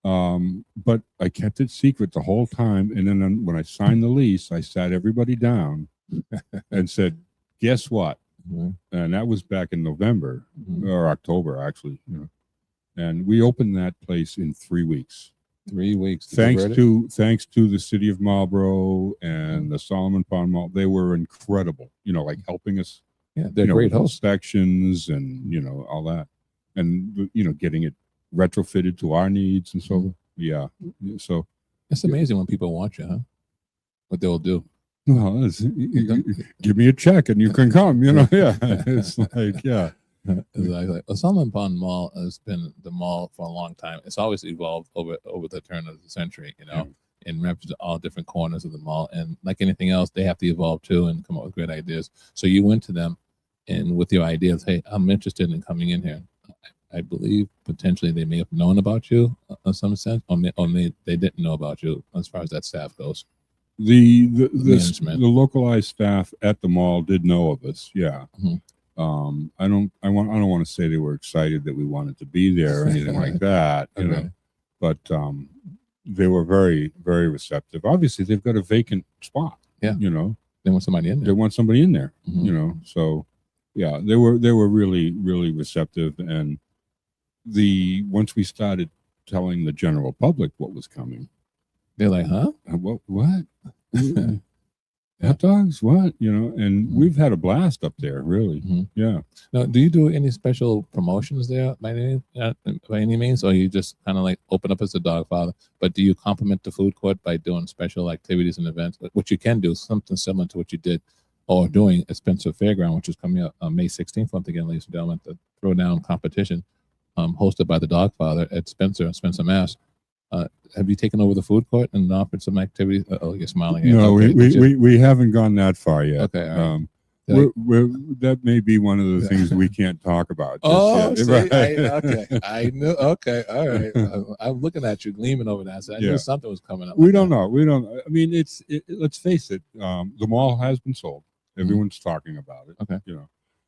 But I kept it secret the whole time. And then when I signed the lease, I sat everybody down and said, guess what? And that was back in November or October, actually. And we opened that place in 3 weeks. 3 weeks. Thanks to the city of Marlboro and the Solomon Pond Mall. They were incredible, like helping us. Yeah, they're great hosts. Inspections and, all that. And, getting it retrofitted to our needs and so, yeah. So it's amazing when people want you, huh? What they'll do. Well, give me a check and you can come, yeah. It's like, yeah. Exactly. The Solomon Pond Mall has been the mall for a long time. It's always evolved over the turn of the century, and represents all different corners of the mall. And like anything else, they have to evolve too and come up with great ideas. So you went to them and with your ideas, hey, I'm interested in coming in here. I believe potentially they may have known about you in some sense, or they didn't know about you as far as that staff goes. The localized staff at the mall did know of us, yeah. I don't want to say they were excited that we wanted to be there or anything like that, but they were very, very receptive. Obviously, they've got a vacant spot. Yeah, they want somebody in there. They want somebody in there. So yeah, they were really, really receptive. And once we started telling the general public what was coming, they're like, huh? What? Hot dogs? What? And we've had a blast up there, really. Yeah. Now, do you do any special promotions there by any means, or you just kind of like open up as a Dogfather? But do you complement the food court by doing special activities and events? Which you can do something similar to what you did or doing at Spencer Fairground, which is coming up on May 16th. Once again, ladies and gentlemen, the throwdown competition hosted by the Dogfather at Spencer, Mass. Have you taken over the food court and offered some activities? Oh, you're smiling. No, okay, we haven't gone that far yet. Okay, all right. That may be one of the things we can't talk about. Okay, I knew. Okay, all right. I'm looking at you, gleaming over that. So I knew something was coming up. We don't know. I mean, let's face it. The mall has been sold. Everyone's talking about it. Okay,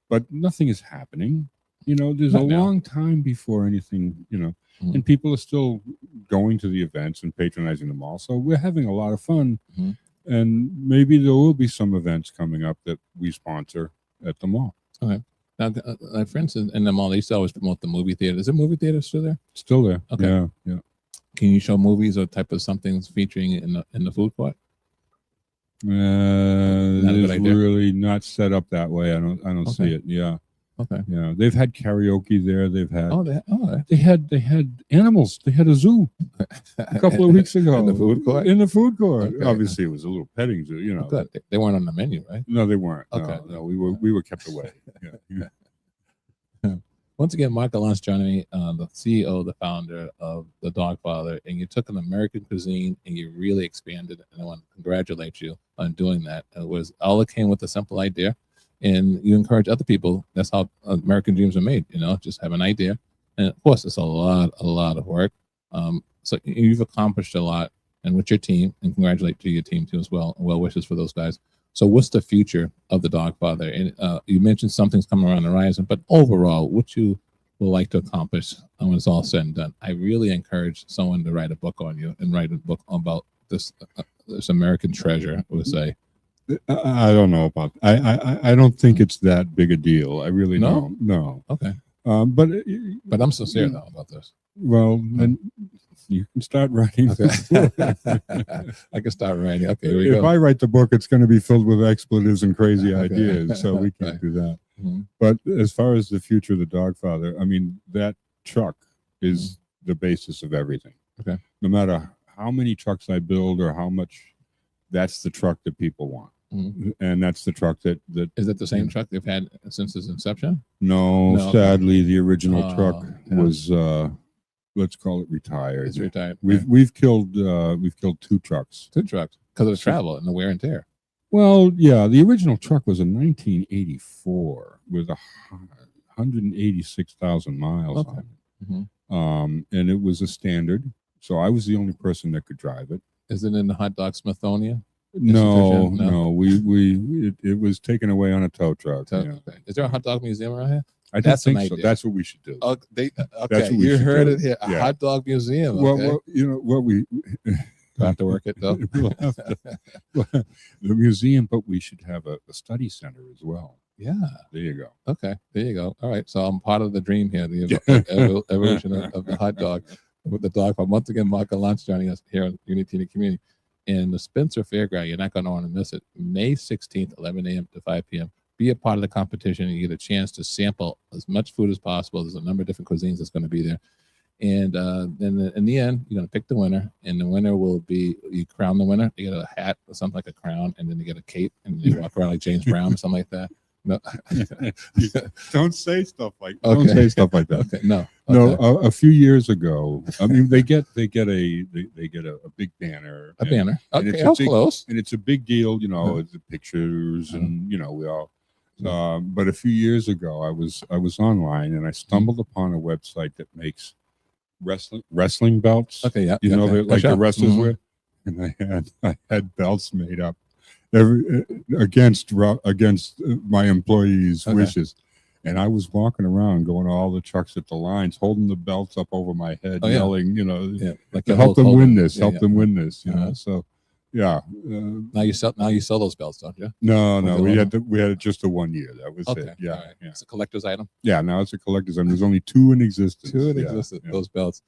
but nothing is happening. There's a long time before anything. And people are still going to the events and patronizing the mall. So we're having a lot of fun. And maybe there will be some events coming up that we sponsor at the mall. Okay. Now, for instance, in the mall, they used to always promote the movie theater. Is the movie theater still there? Still there. Okay. Yeah. Can you show movies or type of somethings featuring in the food court? It's really not set up that way. I don't see it. Yeah. Okay. Yeah, they've had karaoke there. They've had they had animals. They had a zoo a couple of weeks ago in the food court. Okay. Obviously, it was a little petting zoo. Good. They weren't on the menu, right? No, they weren't. Okay. No, we were kept away. Yeah. Once again, Mark Gallant's joining me, the CEO, the founder of the Dogfather, and you took an American cuisine and you really expanded it. And I want to congratulate you on doing that. It came with a simple idea. And you encourage other people. That's how American dreams are made. Just have an idea, and of course, it's a lot of work. So you've accomplished a lot, and with your team, and congratulate to your team too as well. And well wishes for those guys. So, what's the future of the Dogfather? And you mentioned something's coming around the horizon, but overall, what you would like to accomplish when it's all said and done? I really encourage someone to write a book on you and write a book about this American treasure. I would say. I don't know about. I don't think it's that big a deal. I really don't. No. Okay. But I'm sincere though about this. Well, then you can start writing. Okay. I can start writing. Okay. Here we if go. I write the book, it's going to be filled with expletives and crazy ideas, so we can't do that. But as far as the future of the Dogfather, I mean, that truck is the basis of everything. Okay. No matter how many trucks I build or how much, that's the truck that people want. And that's the truck that is it the same truck they've had since its inception? No, sadly, the original truck was let's call it retired. It's retired. We've killed 2 trucks. 2 trucks because of the travel and the wear and tear. Well, yeah, the original truck was a 1984 with 186,000 miles on it. And it was a standard, so I was the only person that could drive it. Is it in the Hot Dog Smithsonian? No. It was taken away on a tow truck. Okay. Is there a hot dog museum around here? I don't think so. That's what we should do. Okay, you heard it here. A hot dog museum. Okay. Well, you know what we have to work it though. We'll have to, the museum, but we should have a study center as well. Yeah. There you go. Okay. There you go. All right. So I'm part of the dream here, the evolution of the hot dog with the dog farm. Once again, Mark Gallant joining us here on Unity in the Community. In the Spencer Fairground, you're not going to want to miss it. May 16th, 11 a.m. to 5 p.m. Be a part of the competition. You get a chance to sample as much food as possible. There's a number of different cuisines that's going to be there. And then in the end, you're going to pick the winner. And the winner will be, you crown the winner. You get a hat or something like a crown. And then you get a cape. And you walk around like James Brown or something like that. No. Don't say stuff like that. Don't say stuff like that. Okay. No. No. A few years ago, I mean, they get a big banner. A banner. And Okay. it's Close. And it's a big deal. You know, the pictures and we all. But a few years ago, I was online and I stumbled upon a website that makes wrestling belts. Okay. Yeah. You know, like the wrestlers Mm-hmm. wear. And I had belts made up against my employees' wishes. And I was walking around going to all the trucks at the lines, holding the belts up over my head, yelling, like to help them win this, win this, you know. So yeah. Now you sell those belts, don't you? No, we had it just a 1 year. That was it. Yeah, right. It's a collector's item. Yeah, now it's a collector's item. There's only two in existence. Those belts.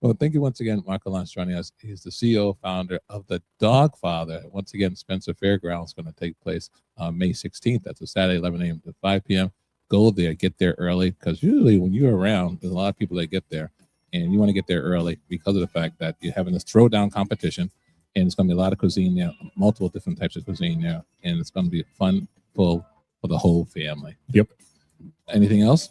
Well, thank you once again, Mark Gallant, joining us. He's the CEO, founder of The Dogfather. Once again, Spencer Fairground is going to take place May 16th. That's a Saturday, 11 a.m. to 5 p.m. Go there, get there early, because usually when you're around, there's a lot of people that get there, and you want to get there early because of the fact that you're having this throwdown competition, and it's going to be a lot of cuisine there, multiple different types of cuisine there, and it's going to be fun for the whole family. Yep. Anything else?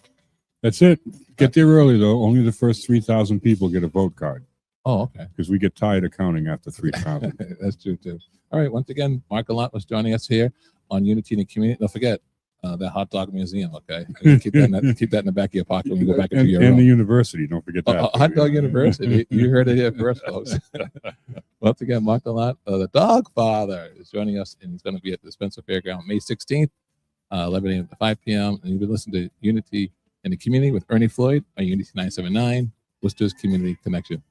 That's it. Get there early, though. Only the first 3,000 people get a vote card. Oh, okay. Because we get tired of counting after 3,000. That's true, too. All right. Once again, Mark Gallant was joining us here on Unity in the Community. Don't forget that hot dog museum, okay? Keep that in the back of your pocket when you go back into your room. And the university. Don't forget that. Hot Dog University. You heard it here first, folks. Once again, Mark Gallant, the Dogfather, is joining us, and he's going to be at the Spencer Fairground May 16th, 11 a.m. to 5 p.m. And you've been listening to Unity in the Community with Ernie Floyd on Unity 979, Worcester's Community Connection.